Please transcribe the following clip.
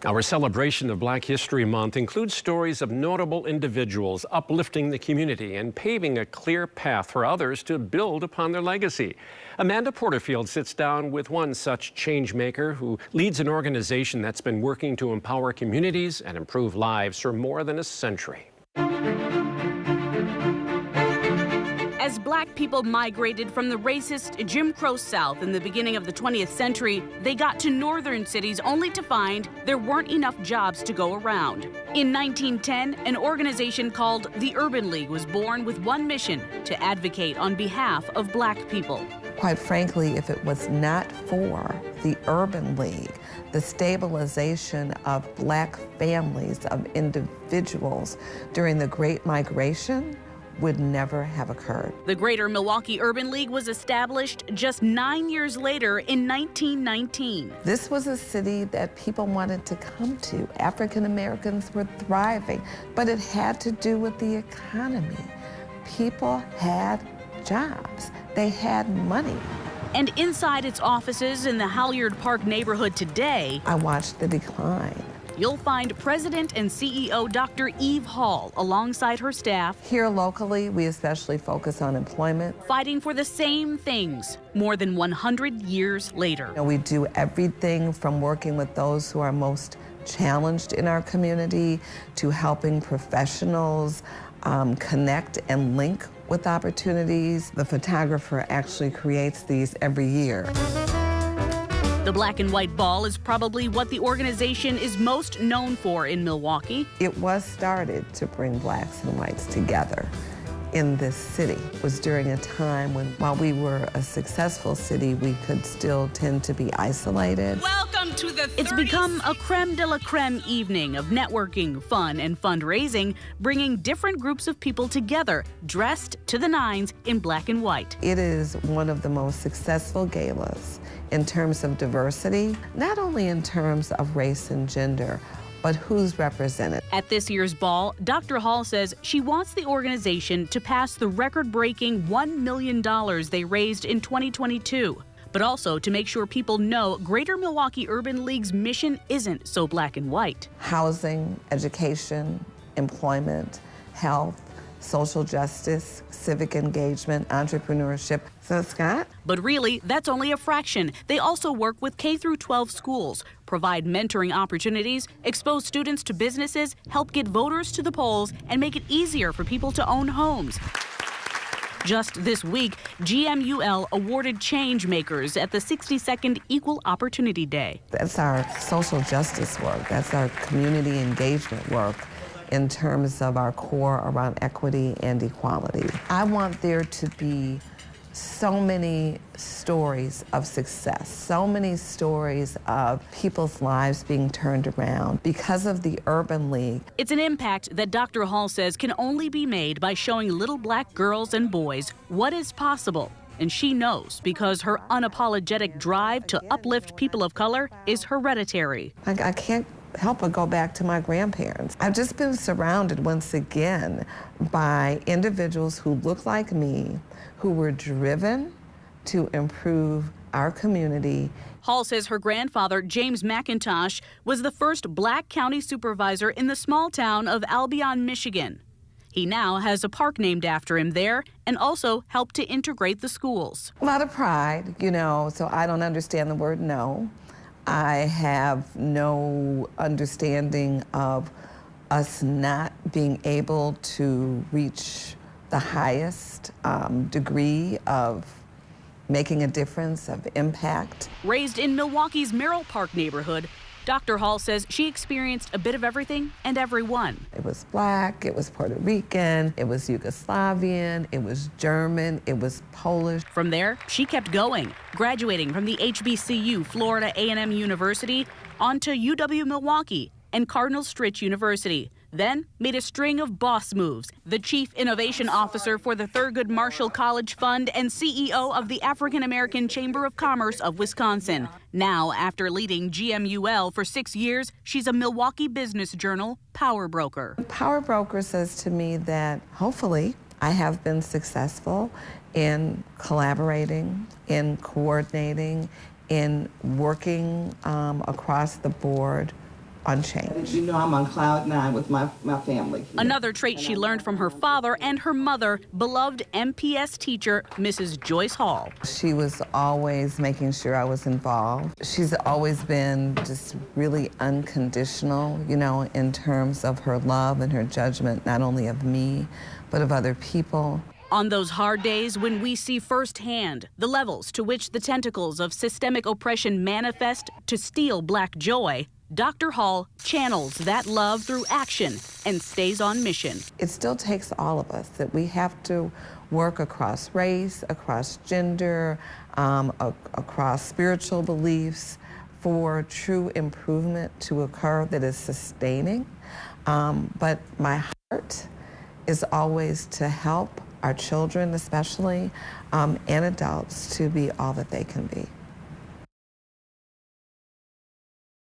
Our celebration of Black History Month includes stories of notable individuals uplifting the community and paving a clear path for others to build upon their legacy. Amanda Porterfield sits down with one such change maker who leads an organization that's been working to empower communities and improve lives for more than a century. As Black people migrated from the racist Jim Crow South in the beginning of the 20th century, they got to northern cities only to find there weren't enough jobs to go around. In 1910, an organization called the Urban League was born with one mission: to advocate on behalf of Black people. Quite frankly, if it was not for the Urban League, the stabilization of Black families, of individuals during the Great Migration would never have occurred. The Greater Milwaukee Urban League was established just 9 years later in 1919. This was a city that people wanted to come to. African Americans were thriving, but it had to do with the economy. People had jobs. They had money. And inside its offices in the Halyard Park neighborhood today, I watched the decline. You'll find President and CEO Dr. Eve Hall alongside her staff. Here locally, we especially focus on employment. Fighting for the same things more than 100 years later. We do everything from working with those who are most challenged in our community to helping professionals connect and link with opportunities. The photographer actually creates these every year. The black and white ball is probably what the organization is most known for in Milwaukee. It was started to bring blacks and whites together in this city. It was during a time when, while we were a successful city, we could still tend to be isolated. Welcome to the 30s. It's become a creme de la creme evening of networking, fun, and fundraising, bringing different groups of people together, dressed to the nines in black and white. It is one of the most successful galas in terms of diversity, not only in terms of race and gender, but who's represented. At this year's ball, Dr. Hall says she wants the organization to pass the record-breaking $1 million they raised in 2022, but also to make sure people know Greater Milwaukee Urban League's mission isn't so black and white. Housing, education, employment, health, social justice, civic engagement, entrepreneurship. So, Scott? But really, that's only a fraction. They also work with K-12 schools, provide mentoring opportunities, expose students to businesses, help get voters to the polls, and make it easier for people to own homes. Just this week, GMUL awarded change makers at the 62nd Equal Opportunity Day. That's our social justice work. That's our community engagement work in terms of our core around equity and equality. I want there to be so many stories of success, so many stories of people's lives being turned around because of the Urban League. It's an impact that Dr. Hall says can only be made by showing little black girls and boys what is possible. And she knows because her unapologetic drive to uplift people of color is hereditary. I can't help but go back to my grandparents. I've just been surrounded once again by individuals who look like me, who were driven to improve our community. Hall says her grandfather, James McIntosh, was the first black county supervisor in the small town of Albion, Michigan. He now has a park named after him there and also helped to integrate the schools. A lot of pride, so I don't understand the word no. I have no understanding of us not being able to reach the highest degree of making a difference, of impact. Raised in Milwaukee's Merrill Park neighborhood, Dr. Hall says she experienced a bit of everything and everyone. It was black, it was Puerto Rican, it was Yugoslavian, it was German, it was Polish. From there, she kept going, graduating from the HBCU Florida A&M University onto UW-Milwaukee and Cardinal Stritch University. Then made a string of boss moves. The Chief Innovation Officer for the Thurgood Marshall College Fund and CEO of the African American Chamber of Commerce of Wisconsin. Now, after leading GMUL for 6 years, she's a Milwaukee Business Journal power broker. Power broker says to me that hopefully I have been successful in collaborating, in coordinating, in working across the board unchanged. You know, I'm on cloud 9 with my family. Another trait she learned from her father and her mother, beloved MPS teacher Mrs. Joyce Hall. She was always making sure I was involved. She's always been just really unconditional, you know, in terms of her love and her judgment, not only of me, but of other people. On those hard days when we see firsthand the levels to which the tentacles of systemic oppression manifest to steal Black joy, Dr. Hall channels that love through action and stays on mission. It still takes all of us, that we have to work across race, across gender, across spiritual beliefs for true improvement to occur that is sustaining. But my heart is always to help our children especially, and adults to be all that they can be.